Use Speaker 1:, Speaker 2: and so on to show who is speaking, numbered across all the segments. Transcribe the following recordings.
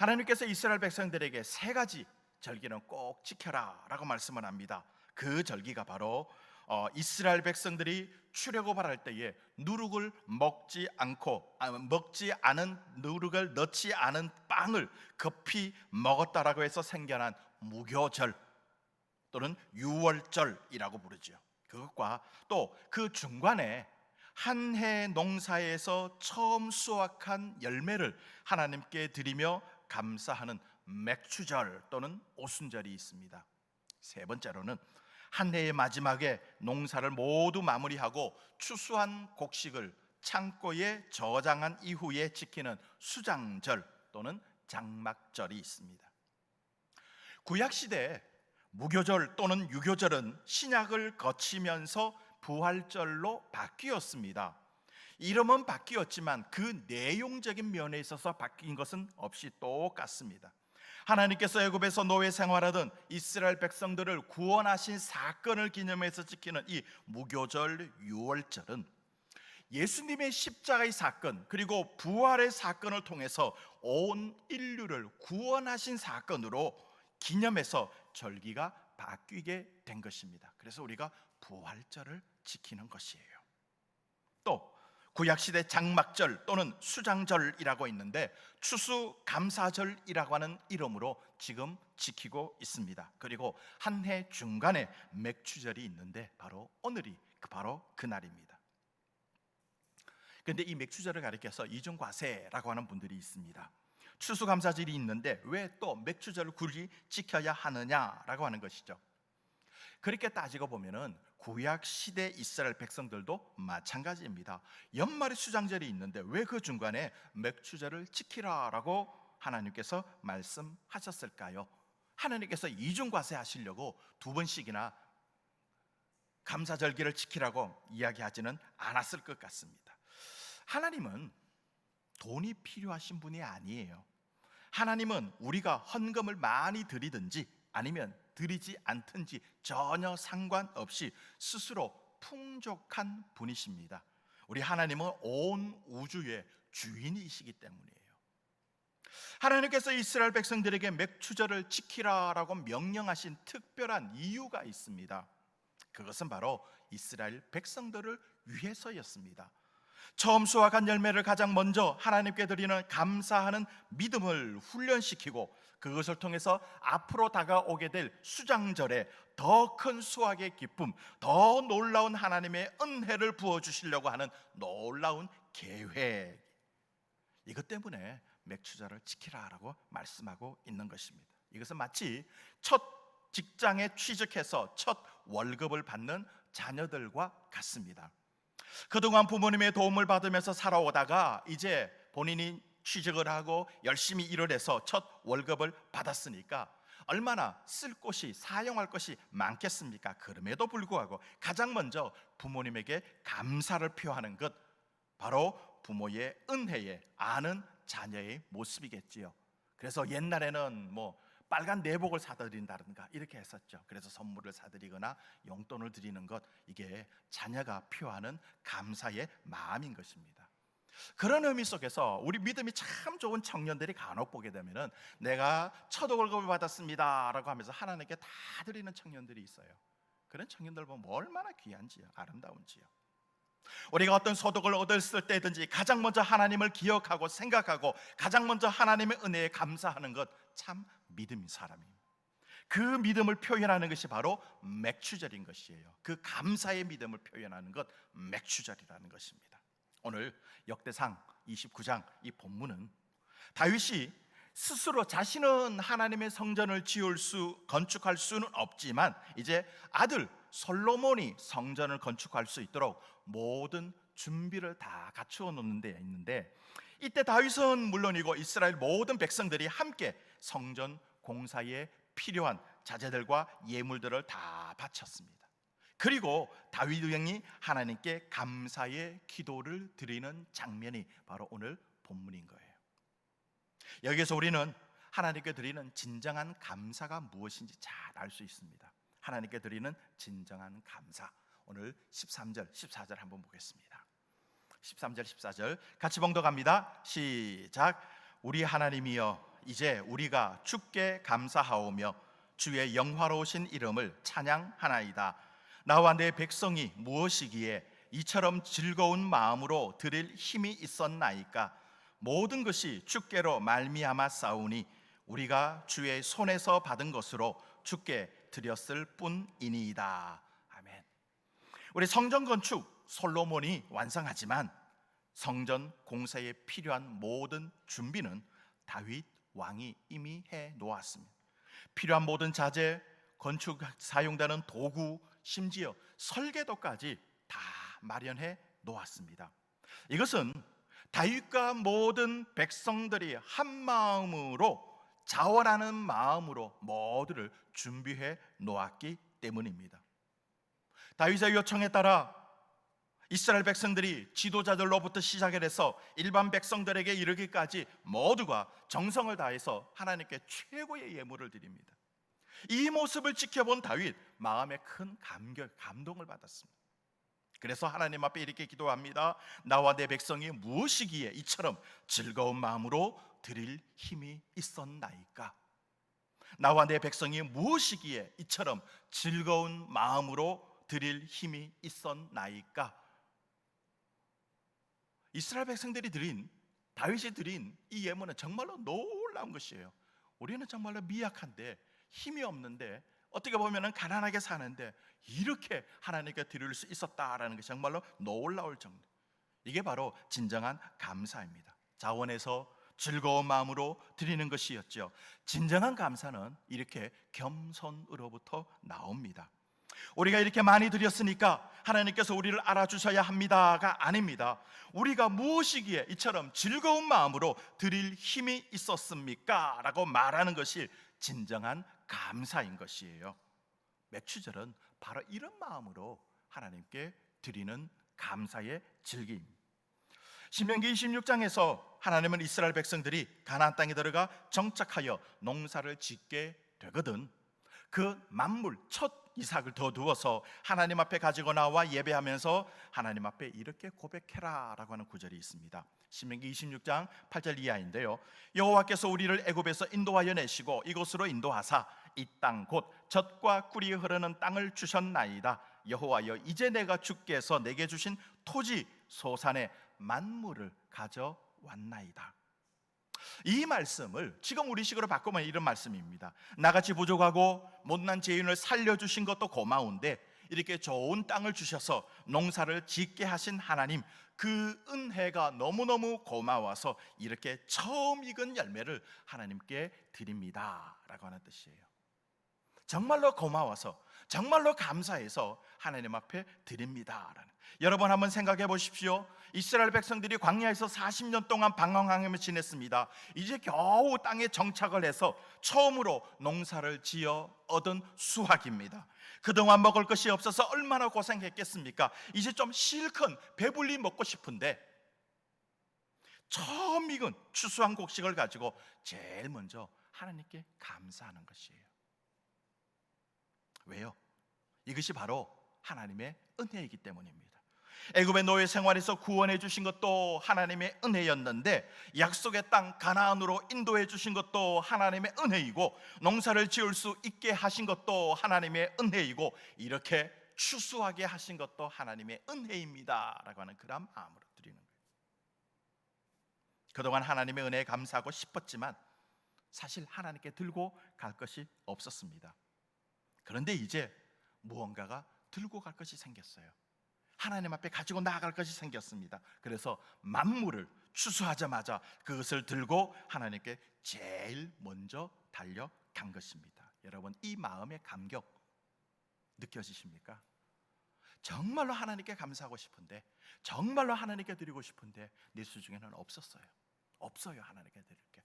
Speaker 1: 하나님께서 이스라엘 백성들에게 세 가지 절기는 꼭 지켜라 라고 말씀을 합니다. 그 절기가 바로 이스라엘 백성들이 출애굽할 때에 누룩을 먹지 않은 누룩을 넣지 않은 빵을 급히 먹었다라고 해서 생겨난 무교절 또는 유월절이라고 부르죠. 그것과 또 그 중간에 한 해 농사에서 처음 수확한 열매를 하나님께 드리며 감사하는 맥추절 또는 오순절이 있습니다. 세 번째로는 한 해의 마지막에 농사를 모두 마무리하고 추수한 곡식을 창고에 저장한 이후에 지키는 수장절 또는 장막절이 있습니다. 구약시대 무교절 또는 유교절은 신약을 거치면서 부활절로 바뀌었습니다. 이름은 바뀌었지만 그 내용적인 면에 있어서 바뀐 것은 없이 똑같습니다. 하나님께서 애굽에서 노예 생활하던 이스라엘 백성들을 구원하신 사건을 기념해서 지키는 이 무교절 유월절은 예수님의 십자가의 사건 그리고 부활의 사건을 통해서 온 인류를 구원하신 사건으로 기념해서 절기가 바뀌게 된 것입니다. 그래서 우리가 부활절을 지키는 것이에요. 또 구약시대 장막절 또는 수장절이라고 있는데 추수감사절이라고 하는 이름으로 지금 지키고 있습니다. 그리고 한 해 중간에 맥추절이 있는데 바로 오늘이 바로 그날입니다. 그런데 이 맥추절을 가리켜서 이중과세라고 하는 분들이 있습니다. 추수감사절이 있는데 왜 또 맥추절을 굳이 지켜야 하느냐라고 하는 것이죠. 그렇게 따지고 보면은 구약 시대 이스라엘 백성들도 마찬가지입니다. 연말에 수장절이 있는데 왜 그 중간에 맥추절을 지키라라고 하나님께서 말씀하셨을까요? 하나님께서 이중과세 하시려고 두 번씩이나 감사절기를 지키라고 이야기하지는 않았을 것 같습니다. 하나님은 돈이 필요하신 분이 아니에요. 하나님은 우리가 헌금을 많이 드리든지 아니면 드리지 않든지 전혀 상관없이 스스로 풍족한 분이십니다. 우리 하나님은 온 우주의 주인이시기 때문이에요. 하나님께서 이스라엘 백성들에게 맥추절을 지키라라고 명령하신 특별한 이유가 있습니다. 그것은 바로 이스라엘 백성들을 위해서였습니다. 처음 수확한 열매를 가장 먼저 하나님께 드리는 감사하는 믿음을 훈련시키고 그것을 통해서 앞으로 다가오게 될 수장절에 더 큰 수확의 기쁨, 더 놀라운 하나님의 은혜를 부어주시려고 하는 놀라운 계획, 이것 때문에 맥추절을 지키라라고 말씀하고 있는 것입니다. 이것은 마치 첫 직장에 취직해서 첫 월급을 받는 자녀들과 같습니다. 그동안 부모님의 도움을 받으면서 살아오다가 이제 본인이 취직을 하고 열심히 일을 해서 첫 월급을 받았으니까 얼마나 쓸 곳이, 사용할 것이 많겠습니까? 그럼에도 불구하고 가장 먼저 부모님에게 감사를 표하는 것, 바로 부모의 은혜에 아는 자녀의 모습이겠지요. 그래서 옛날에는 빨간 내복을 사드린다든가 이렇게 했었죠. 그래서 선물을 사드리거나 용돈을 드리는 것, 이게 자녀가 표하는 감사의 마음인 것입니다. 그런 의미 속에서 우리 믿음이 참 좋은 청년들이 간혹 보게 되면은 내가 첫 월급을 받았습니다 라고 하면서 하나님께 다 드리는 청년들이 있어요. 그런 청년들 보면 얼마나 귀한지요, 아름다운지요. 우리가 어떤 소득을 얻었을 때든지 가장 먼저 하나님을 기억하고 생각하고 가장 먼저 하나님의 은혜에 감사하는 것, 참 믿음인 사람입니다. 그 믿음을 표현하는 것이 바로 맥추절인 것이에요. 그 감사의 믿음을 표현하는 것, 맥추절이라는 것입니다. 오늘 역대상 29장 이 본문은 다윗이 스스로 자신은 하나님의 성전을 건축할 수는 없지만 이제 아들 솔로몬이 성전을 건축할 수 있도록 모든 준비를 다 갖추어 놓는 데 있는데, 이때 다윗은 물론이고 이스라엘 모든 백성들이 함께 성전 공사에 필요한 자재들과 예물들을 다 바쳤습니다. 그리고 다윗 왕이 하나님께 감사의 기도를 드리는 장면이 바로 오늘 본문인 거예요. 여기에서 우리는 하나님께 드리는 진정한 감사가 무엇인지 잘 알 수 있습니다. 하나님께 드리는 진정한 감사, 오늘 13절, 14절 한번 보겠습니다. 13절, 14절 같이 봉독합니다. 시작. 우리 하나님이여, 이제 우리가 주께 감사하오며 주의 영화로우신 이름을 찬양하나이다. 나와 내 백성이 무엇이기에 이처럼 즐거운 마음으로 드릴 힘이 있었나이까? 모든 것이 주께로 말미암아 싸우니 우리가 주의 손에서 받은 것으로 주께 드렸을 뿐이니이다. 아멘. 우리 성전 건축 솔로몬이 완성하지만 성전 공사에 필요한 모든 준비는 다윗 왕이 이미 해 놓았습니다. 필요한 모든 자재, 건축 사용되는 도구, 심지어 설계도까지 다 마련해 놓았습니다. 이것은 다윗과 모든 백성들이 한 마음으로 자원하는 마음으로 모두를 준비해 놓았기 때문입니다. 다윗의 요청에 따라 이스라엘 백성들이 지도자들로부터 시작해서 일반 백성들에게 이르기까지 모두가 정성을 다해서 하나님께 최고의 예물을 드립니다. 이 모습을 지켜본 다윗 마음에 큰 감동을 받았습니다. 그래서 하나님 앞에 이렇게 기도합니다. 나와 내 백성이 무엇이기에 이처럼 즐거운 마음으로 드릴 힘이 있었나이까? 나와 내 백성이 무엇이기에 이처럼 즐거운 마음으로 드릴 힘이 있었나이까? 이스라엘 백성들이 다윗이 드린 이 예물은 정말로 놀라운 것이에요. 우리는 정말로 미약한데 힘이 없는데 어떻게 보면 가난하게 사는데 이렇게 하나님께 드릴 수 있었다라는 것이 정말로 놀라울 정도. 이게 바로 진정한 감사입니다. 자원해서 즐거운 마음으로 드리는 것이었죠. 진정한 감사는 이렇게 겸손으로부터 나옵니다. 우리가 이렇게 많이 드렸으니까 하나님께서 우리를 알아주셔야 합니다가 아닙니다. 우리가 무엇이기에 이처럼 즐거운 마음으로 드릴 힘이 있었습니까? 라고 말하는 것이 진정한 감사인 것이에요. 맥주절은 바로 이런 마음으로 하나님께 드리는 감사의 즐기입니다. 신명기 26장에서 하나님은 이스라엘 백성들이 가나안 땅에 들어가 정착하여 농사를 짓게 되거든 그 만물 첫 이삭을 더 두어서 하나님 앞에 가지고 나와 예배하면서 하나님 앞에 이렇게 고백해라 라고 하는 구절이 있습니다. 신명기 26장 8절 이하인데요. 여호와께서 우리를 애굽에서 인도하여 내시고 이곳으로 인도하사 이 땅 곧 젖과 꿀이 흐르는 땅을 주셨나이다. 여호와여 이제 내가 주께서 내게 주신 토지 소산의 만물을 가져왔나이다. 이 말씀을 지금 우리식으로 바꾸면 이런 말씀입니다. 나같이 부족하고 못난 죄인을 살려주신 것도 고마운데 이렇게 좋은 땅을 주셔서 농사를 짓게 하신 하나님, 그 은혜가 너무너무 고마워서 이렇게 처음 익은 열매를 하나님께 드립니다 라고 하는 뜻이에요. 정말로 고마워서, 정말로 감사해서 하나님 앞에 드립니다라는. 여러분 한번 생각해 보십시오. 이스라엘 백성들이 광야에서 40년 동안 방황하며 지냈습니다. 이제 겨우 땅에 정착을 해서 처음으로 농사를 지어 얻은 수확입니다. 그동안 먹을 것이 없어서 얼마나 고생했겠습니까? 이제 좀 실컷 배불리 먹고 싶은데 처음 익은 추수한 곡식을 가지고 제일 먼저 하나님께 감사하는 것이에요. 왜요? 이것이 바로 하나님의 은혜이기 때문입니다. 애굽의 노예 생활에서 구원해 주신 것도 하나님의 은혜였는데 약속의 땅 가나안으로 인도해 주신 것도 하나님의 은혜이고 농사를 지을 수 있게 하신 것도 하나님의 은혜이고 이렇게 추수하게 하신 것도 하나님의 은혜입니다 라고 하는 그런 마음으로 드리는 거예요. 그동안 하나님의 은혜에 감사하고 싶었지만 사실 하나님께 들고 갈 것이 없었습니다. 그런데 이제 무언가가 들고 갈 것이 생겼어요. 하나님 앞에 가지고 나아갈 것이 생겼습니다. 그래서 만물을 추수하자마자 그것을 들고 하나님께 제일 먼저 달려간 것입니다. 여러분 이 마음의 감격 느껴지십니까? 정말로 하나님께 감사하고 싶은데, 정말로 하나님께 드리고 싶은데 내 수중에는 없었어요. 없어요 하나님께 드릴 게.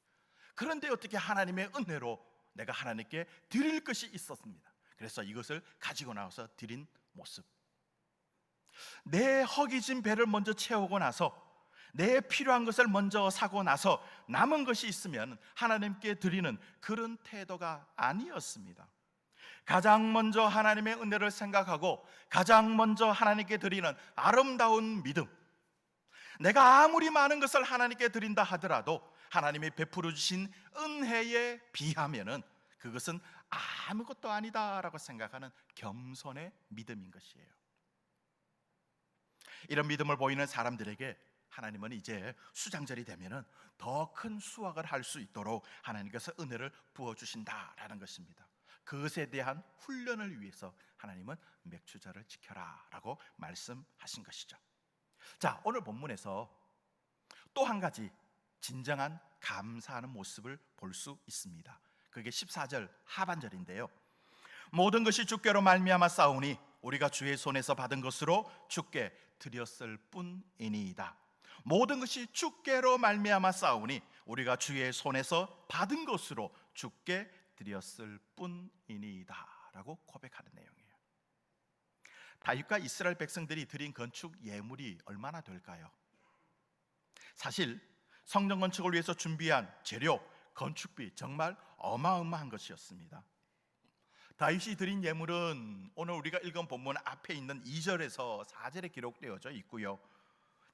Speaker 1: 그런데 어떻게 하나님의 은혜로 내가 하나님께 드릴 것이 있었습니다. 그래서 이것을 가지고 나와서 드린 모습. 내 허기진 배를 먼저 채우고 나서 내 필요한 것을 먼저 사고 나서 남은 것이 있으면 하나님께 드리는 그런 태도가 아니었습니다. 가장 먼저 하나님의 은혜를 생각하고 가장 먼저 하나님께 드리는 아름다운 믿음, 내가 아무리 많은 것을 하나님께 드린다 하더라도 하나님이 베풀어 주신 은혜에 비하면은 그것은 아무것도 아니다라고 생각하는 겸손의 믿음인 것이에요. 이런 믿음을 보이는 사람들에게 하나님은 이제 수장절이 되면은 더 큰 수확을 할 수 있도록 하나님께서 은혜를 부어 주신다라는 것입니다. 그것에 대한 훈련을 위해서 하나님은 맥추절을 지켜라라고 말씀하신 것이죠. 자, 오늘 본문에서 또 한 가지 진정한 감사하는 모습을 볼 수 있습니다. 그게 14절 하반절인데요. 모든 것이 주께로 말미암아 싸우니 우리가 주의 손에서 받은 것으로 주께 드렸을 뿐이니이다. 모든 것이 주께로 말미암아 싸우니 우리가 주의 손에서 받은 것으로 주께 드렸을 뿐이니이다 라고 고백하는 내용이에요. 다윗과 이스라엘 백성들이 드린 건축 예물이 얼마나 될까요? 사실 성전 건축을 위해서 준비한 재료, 건축비 정말 어마어마한 것이었습니다. 다윗이 드린 예물은 오늘 우리가 읽은 본문 앞에 있는 2절에서 4절에 기록되어져 있고요.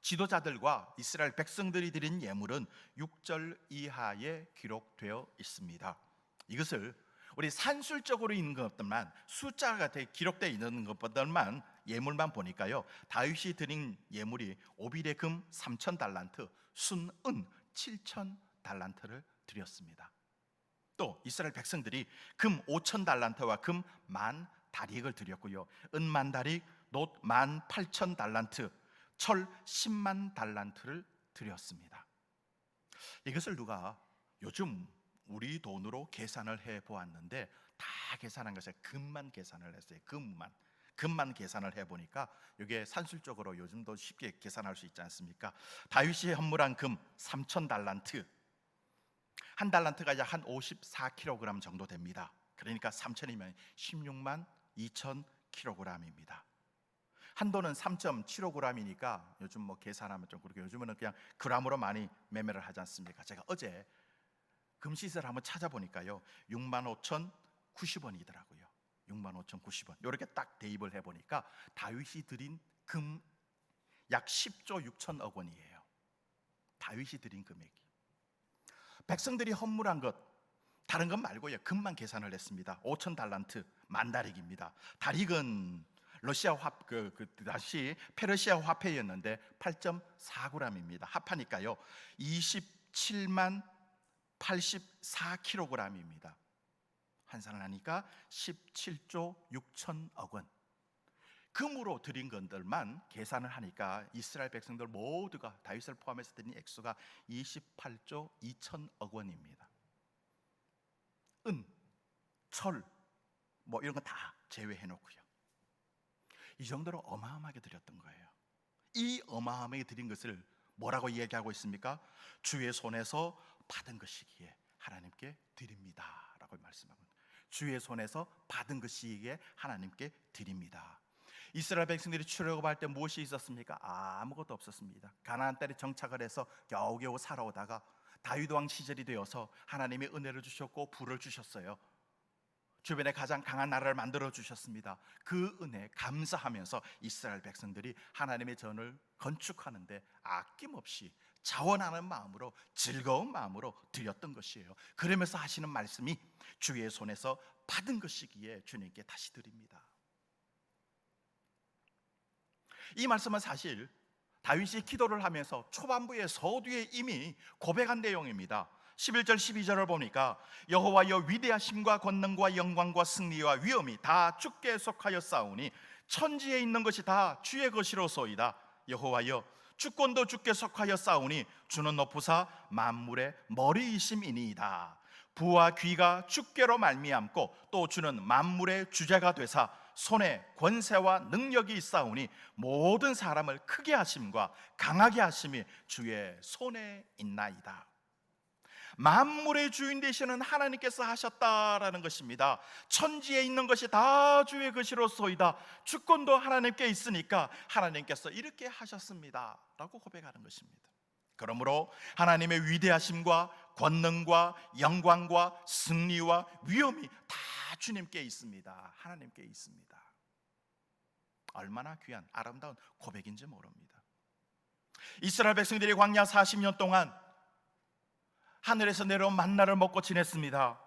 Speaker 1: 지도자들과 이스라엘 백성들이 드린 예물은 6절 이하에 기록되어 있습니다. 이것을 우리 산술적으로 있는 것들만, 숫자가 기록되어 있는 것들만, 예물만 보니까요, 다윗이 드린 예물이 오빌의 금 3,000달란트, 순은 7,000달란트를 드렸습니다. 또 이스라엘 백성들이 금 5,000달란트와 금 10,000다릭을 드렸고요, 은 10,000다릭, 놋 18,000달란트, 철 100,000달란트를 드렸습니다. 이것을 누가 요즘 우리 돈으로 계산을 해 보았는데, 다 계산한 것이 금만 계산을 했어요. 금만 계산을 해 보니까 이게 산술적으로 요즘도 쉽게 계산할 수 있지 않습니까? 다윗이 헌물한 금 3,000달란트, 한 달란트가 약 한 54kg 정도 됩니다. 그러니까 3,000이면 16만 2,000kg입니다. 한도는 3.75g이니까 요즘 뭐 계산하면 좀 그렇게, 요즘은 그냥 그람으로 많이 매매를 하지 않습니까? 제가 어제 금시세를 한번 찾아보니까요, 65,090원이더라고요. 65,090원. 이렇게 딱 대입을 해보니까 다윗이 드린 금 약 10조 6천억 원이에요. 다윗이 드린 금액이. 백성들이 헌물한 것, 다른 것 말고요, 금만 계산을 했습니다. 5,000달란트, 만다릭입니다. 다릭은 러시아 다시 페르시아 화폐였는데 8.4g입니다. 합하니까요 27만 84kg입니다. 환산을 하니까 17조 6천억 원. 금으로 드린 것들만 계산을 하니까 이스라엘 백성들 모두가 다윗을 포함해서 드린 액수가 28조 2천억 원입니다. 은, 철, 뭐 이런 거 다 제외해 놓고요, 이 정도로 어마어마하게 드렸던 거예요. 이 어마어마하게 드린 것을 뭐라고 이야기하고 있습니까? 주의 손에서 받은 것이기에 하나님께 드립니다 라고 말씀합니다. 주의 손에서 받은 것이기에 하나님께 드립니다. 이스라엘 백성들이 출애굽할 때 무엇이 있었습니까? 아무것도 없었습니다. 가나안 땅에 정착을 해서 겨우겨우 살아오다가 다윗 왕 시절이 되어서 하나님의 은혜를 주셨고 부를 주셨어요. 주변에 가장 강한 나라를 만들어 주셨습니다. 그 은혜 감사하면서 이스라엘 백성들이 하나님의 전을 건축하는데 아낌없이 자원하는 마음으로, 즐거운 마음으로 드렸던 것이에요. 그러면서 하시는 말씀이 주의 손에서 받은 것이기에 주님께 다시 드립니다. 이 말씀은 사실 다윗이 기도를 하면서 초반부의 서두에 이미 고백한 내용입니다. 11절 12절을 보니까 여호와여, 위대하심과 권능과 영광과 승리와 위엄이 다 주께 속하여 싸우니 천지에 있는 것이 다 주의 것이로소이다. 여호와여, 주권도 주께 속하여 싸우니 주는 높으사 만물의 머리이심이니이다. 부와 귀가 주께로 말미암고 또 주는 만물의 주제가 되사 손에 권세와 능력이 있사오니 모든 사람을 크게 하심과 강하게 하심이 주의 손에 있나이다. 만물의 주인 되시는 하나님께서 하셨다라는 것입니다. 천지에 있는 것이 다 주의 것이로소이다. 주권도 하나님께 있으니까 하나님께서 이렇게 하셨습니다 라고 고백하는 것입니다. 그러므로 하나님의 위대하심과 권능과 영광과 승리와 위엄이 다 주님께 있습니다. 하나님께 있습니다. 얼마나 귀한 아름다운 고백인지 모릅니다. 이스라엘 백성들이 광야 40년 동안 하늘에서 내려온 만나를 먹고 지냈습니다.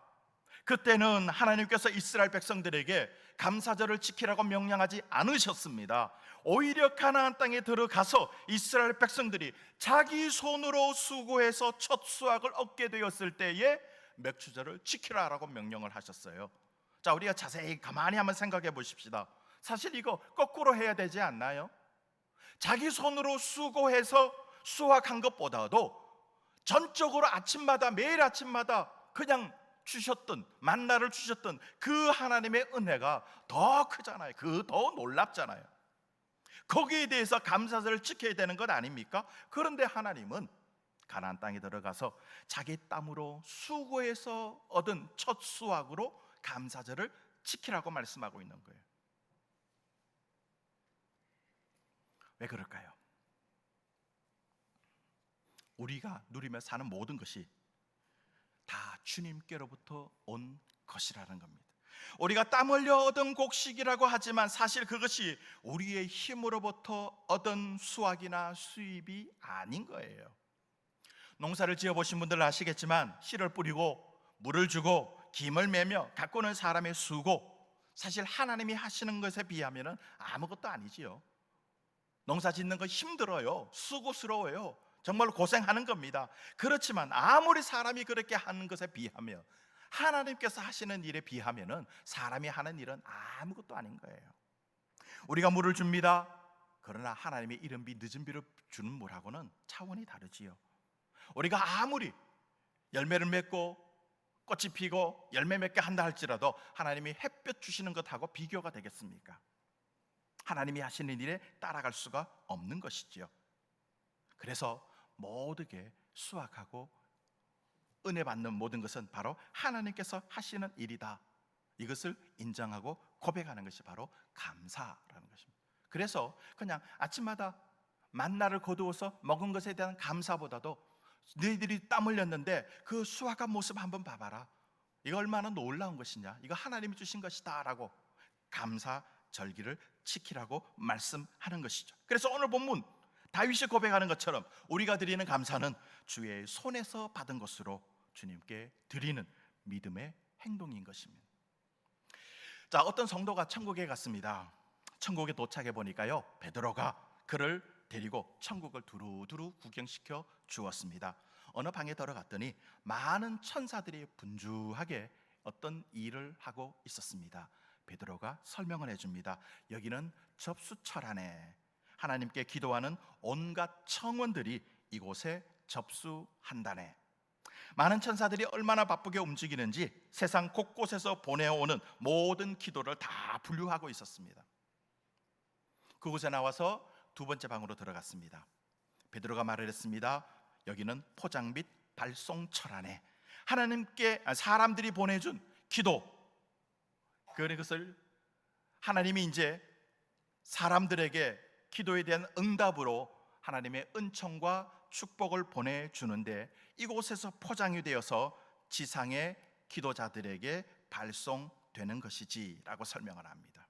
Speaker 1: 그때는 하나님께서 이스라엘 백성들에게 감사절을 지키라고 명령하지 않으셨습니다. 오히려 가나안 땅에 들어가서 이스라엘 백성들이 자기 손으로 수고해서 첫 수확을 얻게 되었을 때에 맥추절을 지키라라고 명령을 하셨어요. 자, 우리가 자세히 가만히 한번 생각해 보십시다. 사실 이거 거꾸로 해야 되지 않나요? 자기 손으로 수고해서 수확한 것보다도 전적으로 아침마다, 매일 아침마다 그냥 주셨던, 만나를 주셨던 그 하나님의 은혜가 더 크잖아요. 더 놀랍잖아요. 거기에 대해서 감사절을 지켜야 되는 것 아닙니까? 그런데 하나님은 가나안 땅에 들어가서 자기 땀으로 수고해서 얻은 첫 수확으로 감사절을 지키라고 말씀하고 있는 거예요. 왜 그럴까요? 우리가 누리며 사는 모든 것이 다 주님께로부터 온 것이라는 겁니다. 우리가 땀 흘려 얻은 곡식이라고 하지만 사실 그것이 우리의 힘으로부터 얻은 수확이나 수입이 아닌 거예요. 농사를 지어보신 분들은 아시겠지만 씨를 뿌리고 물을 주고 김을 매며 가꾸는 사람의 수고, 사실 하나님이 하시는 것에 비하면 아무것도 아니지요. 농사 짓는 거 힘들어요. 수고스러워요. 정말 고생하는 겁니다. 그렇지만 아무리 사람이 그렇게 하는 것에 비하며 하나님께서 하시는 일에 비하면 사람이 하는 일은 아무것도 아닌 거예요. 우리가 물을 줍니다. 그러나 하나님의 이른 비 늦은 비를 주는 물하고는 차원이 다르지요. 우리가 아무리 열매를 맺고 꽃이 피고 열매 맺게 한다 할지라도 하나님이 햇볕 주시는 것하고 비교가 되겠습니까? 하나님이 하시는 일에 따라갈 수가 없는 것이지요. 그래서 모두게 수확하고 은혜 받는 모든 것은 바로 하나님께서 하시는 일이다. 이것을 인정하고 고백하는 것이 바로 감사라는 것입니다. 그래서 그냥 아침마다 만나를 거두어서 먹은 것에 대한 감사보다도 너희들이 땀 흘렸는데 그 수확한 모습 한번 봐봐라. 이거 얼마나 놀라운 것이냐. 이거 하나님이 주신 것이다 라고 감사 절기를 지키라고 말씀하는 것이죠. 그래서 오늘 본문 다윗이 고백하는 것처럼 우리가 드리는 감사는 주의 손에서 받은 것으로 주님께 드리는 믿음의 행동인 것입니다. 자, 어떤 성도가 천국에 갔습니다. 천국에 도착해 보니까요, 베드로가 그를 데리고 천국을 두루두루 구경시켜 주었습니다. 어느 방에 들어갔더니 많은 천사들이 분주하게 어떤 일을 하고 있었습니다. 베드로가 설명을 해줍니다. 여기는 접수처라네. 하나님께 기도하는 온갖 청원들이 이곳에 접수한다네. 많은 천사들이 얼마나 바쁘게 움직이는지 세상 곳곳에서 보내오는 모든 기도를 다 분류하고 있었습니다. 그곳에 나와서 두 번째 방으로 들어갔습니다. 베드로가 말을 했습니다. 여기는 포장 및 발송처라네. 하나님께 사람들이 보내준 기도, 그것을 하나님이 이제 사람들에게 기도에 대한 응답으로 하나님의 은총과 축복을 보내주는데 이곳에서 포장이 되어서 지상의 기도자들에게 발송되는 것이지 라고 설명을 합니다.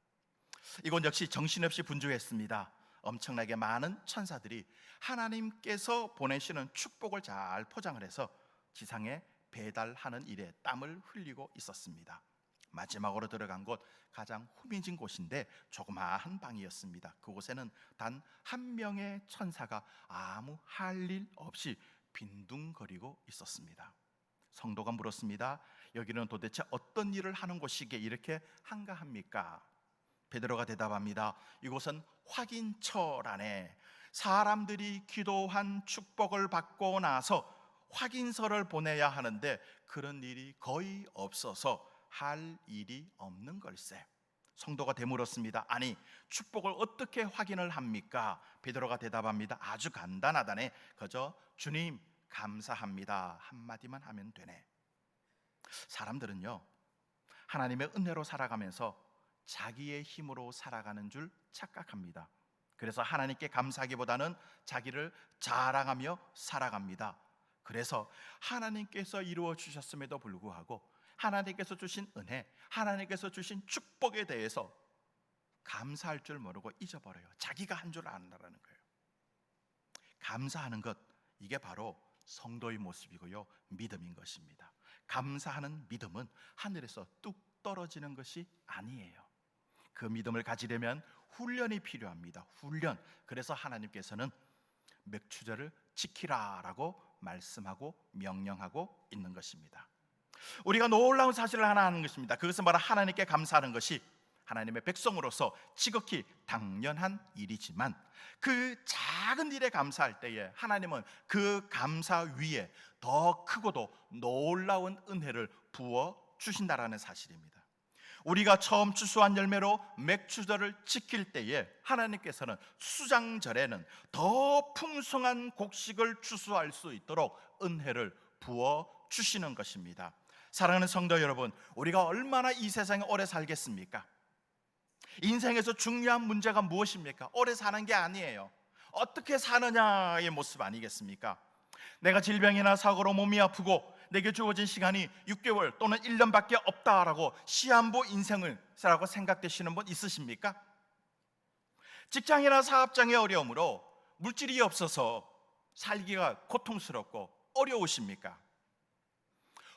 Speaker 1: 이곳 역시 정신없이 분주했습니다. 엄청나게 많은 천사들이 하나님께서 보내시는 축복을 잘 포장을 해서 지상에 배달하는 일에 땀을 흘리고 있었습니다. 마지막으로 들어간 곳, 가장 후미진 곳인데 조그마한 방이었습니다. 그곳에는 단 한 명의 천사가 아무 할 일 없이 빈둥거리고 있었습니다. 성도가 물었습니다. 여기는 도대체 어떤 일을 하는 곳이기에 이렇게 한가합니까? 베드로가 대답합니다. 이곳은 확인처라네. 사람들이 기도한 축복을 받고 나서 확인서를 보내야 하는데 그런 일이 거의 없어서 할 일이 없는 걸세. 성도가 되물었습니다. 아니, 축복을 어떻게 확인을 합니까? 베드로가 대답합니다. 아주 간단하다네. 그저 주님 감사합니다 한마디만 하면 되네. 사람들은요, 하나님의 은혜로 살아가면서 자기의 힘으로 살아가는 줄 착각합니다. 그래서 하나님께 감사하기보다는 자기를 자랑하며 살아갑니다. 그래서 하나님께서 이루어 주셨음에도 불구하고 하나님께서 주신 은혜, 하나님께서 주신 축복에 대해서 감사할 줄 모르고 잊어버려요. 자기가 한 줄 안다라는 거예요. 감사하는 것, 이게 바로 성도의 모습이고요, 믿음인 것입니다. 감사하는 믿음은 하늘에서 뚝 떨어지는 것이 아니에요. 그 믿음을 가지려면 훈련이 필요합니다. 훈련. 그래서 하나님께서는 맥추절을 지키라라고 말씀하고 명령하고 있는 것입니다. 우리가 놀라운 사실을 하나 하는 것입니다. 그것은 바로 하나님께 감사하는 것이 하나님의 백성으로서 지극히 당연한 일이지만, 그 작은 일에 감사할 때에 하나님은 그 감사 위에 더 크고도 놀라운 은혜를 부어 주신다라는 사실입니다. 우리가 처음 추수한 열매로 맥추절을 지킬 때에 하나님께서는 수장절에는 더 풍성한 곡식을 추수할 수 있도록 은혜를 부어 주시는 것입니다. 사랑하는 성도 여러분, 우리가 얼마나 이 세상에 오래 살겠습니까? 인생에서 중요한 문제가 무엇입니까? 오래 사는 게 아니에요. 어떻게 사느냐의 모습 아니겠습니까? 내가 질병이나 사고로 몸이 아프고 내게 주어진 시간이 6개월 또는 1년밖에 없다라고 시한부 인생을 살라고 생각되시는 분 있으십니까? 직장이나 사업장의 어려움으로 물질이 없어서 살기가 고통스럽고 어려우십니까?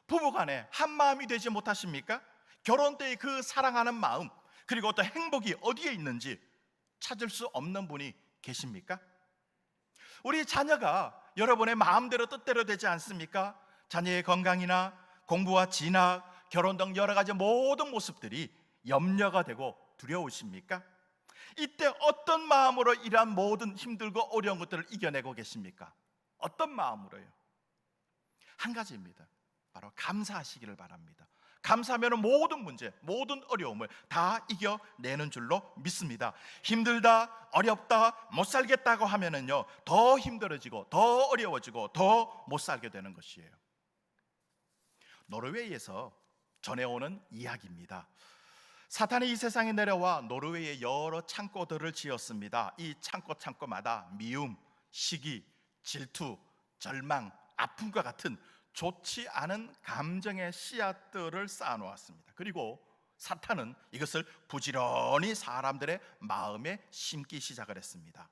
Speaker 1: 부부간에 한 마음이 되지 못하십니까? 결혼 때의 그 사랑하는 마음, 그리고 어떤 행복이 어디에 있는지 찾을 수 없는 분이 계십니까? 우리 자녀가 여러분의 마음대로 뜻대로 되지 않습니까? 자녀의 건강이나 공부와 진학, 결혼 등 여러 가지 모든 모습들이 염려가 되고 두려우십니까? 이때 어떤 마음으로 이러한 모든 힘들고 어려운 것들을 이겨내고 계십니까? 어떤 마음으로요? 한 가지입니다. 바로 감사하시기를 바랍니다. 감사하면 모든 문제, 모든 어려움을 다 이겨내는 줄로 믿습니다. 힘들다, 어렵다, 못 살겠다고 하면은요, 더 힘들어지고 더 어려워지고 더 못 살게 되는 것이에요. 노르웨이에서 전해오는 이야기입니다. 사탄이 이 세상에 내려와 노르웨이에 여러 창고들을 지었습니다. 이 창고마다 미움, 시기, 질투, 절망, 아픔과 같은 좋지 않은 감정의 씨앗들을 쌓아놓았습니다. 그리고 사탄은 이것을 부지런히 사람들의 마음에 심기 시작을 했습니다.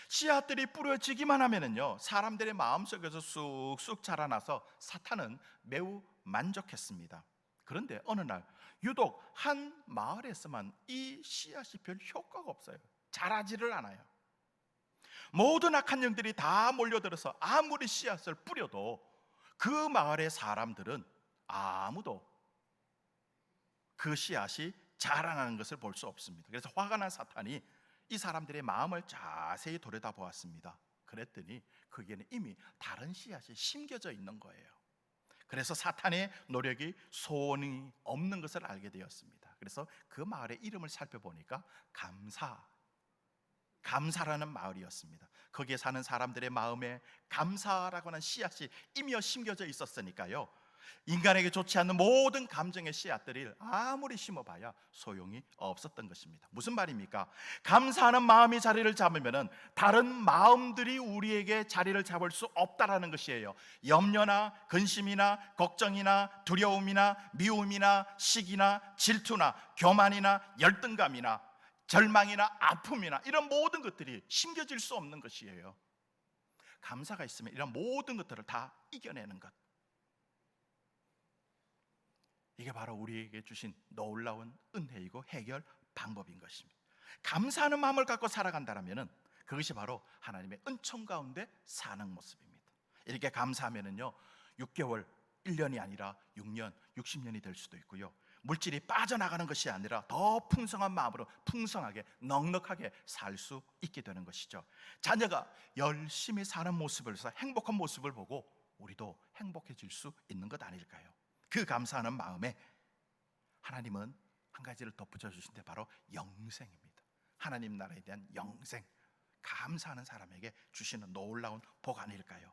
Speaker 1: 씨앗들이 뿌려지기만 하면은요, 사람들의 마음속에서 쑥쑥 자라나서 사탄은 매우 만족했습니다. 그런데 어느 날 유독 한 마을에서만 이 씨앗이 별 효과가 없어요. 자라지를 않아요. 모든 악한 영들이 다 몰려들어서 아무리 씨앗을 뿌려도 그 마을의 사람들은 아무도 그 씨앗이 자라나는 것을 볼 수 없습니다. 그래서 화가 난 사탄이 이 사람들의 마음을 자세히 들여다보았습니다. 그랬더니 거기에는 이미 다른 씨앗이 심겨져 있는 거예요. 그래서 사탄의 노력이 소원이 없는 것을 알게 되었습니다. 그래서 그 마을의 이름을 살펴보니까 감사라는 마을이었습니다. 거기에 사는 사람들의 마음에 감사라고 하는 씨앗이 이미 심겨져 있었으니까요, 인간에게 좋지 않는 모든 감정의 씨앗들을 아무리 심어봐야 소용이 없었던 것입니다. 무슨 말입니까? 감사하는 마음이 자리를 잡으면 다른 마음들이 우리에게 자리를 잡을 수 없다라는 것이에요. 염려나 근심이나 걱정이나 두려움이나 미움이나 시기나 질투나 교만이나 열등감이나 절망이나 아픔이나 이런 모든 것들이 심겨질 수 없는 것이에요. 감사가 있으면 이런 모든 것들을 다 이겨내는 것, 이게 바로 우리에게 주신 놀라운 은혜이고 해결 방법인 것입니다. 감사하는 마음을 갖고 살아간다면 그것이 바로 하나님의 은총 가운데 사는 모습입니다. 이렇게 감사하면은요, 6개월, 1년이 아니라 6년, 60년이 될 수도 있고요, 물질이 빠져나가는 것이 아니라 더 풍성한 마음으로 풍성하게 넉넉하게 살 수 있게 되는 것이죠. 자녀가 열심히 사는 모습을, 행복한 모습을 보고 우리도 행복해질 수 있는 것 아닐까요? 그 감사하는 마음에 하나님은 한 가지를 덧붙여 주신데 바로 영생입니다. 하나님 나라에 대한 영생, 감사하는 사람에게 주시는 놀라운 복 아닐까요?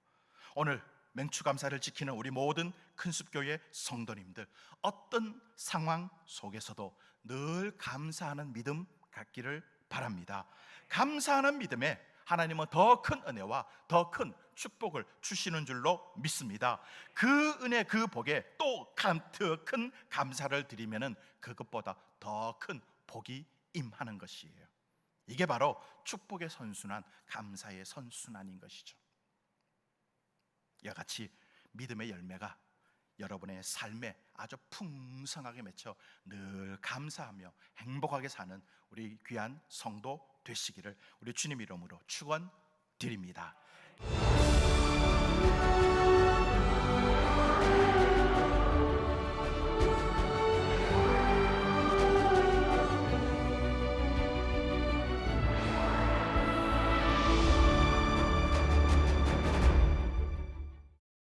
Speaker 1: 오늘 맹추감사를 지키는 우리 모든 큰숲교회 성도님들, 어떤 상황 속에서도 늘 감사하는 믿음 갖기를 바랍니다. 감사하는 믿음에 하나님은 더 큰 은혜와 더 큰 축복을 주시는 줄로 믿습니다. 그 은혜, 그 복에 또 더 큰 감사를 드리면은 그것보다 더 큰 복이 임하는 것이에요. 이게 바로 축복의 선순환, 감사의 선순환인 것이죠. 이와 같이 믿음의 열매가 여러분의 삶에 아주 풍성하게 맺혀 늘 감사하며 행복하게 사는 우리 귀한 성도 되시기를 우리 주님 이름으로 축원드립니다.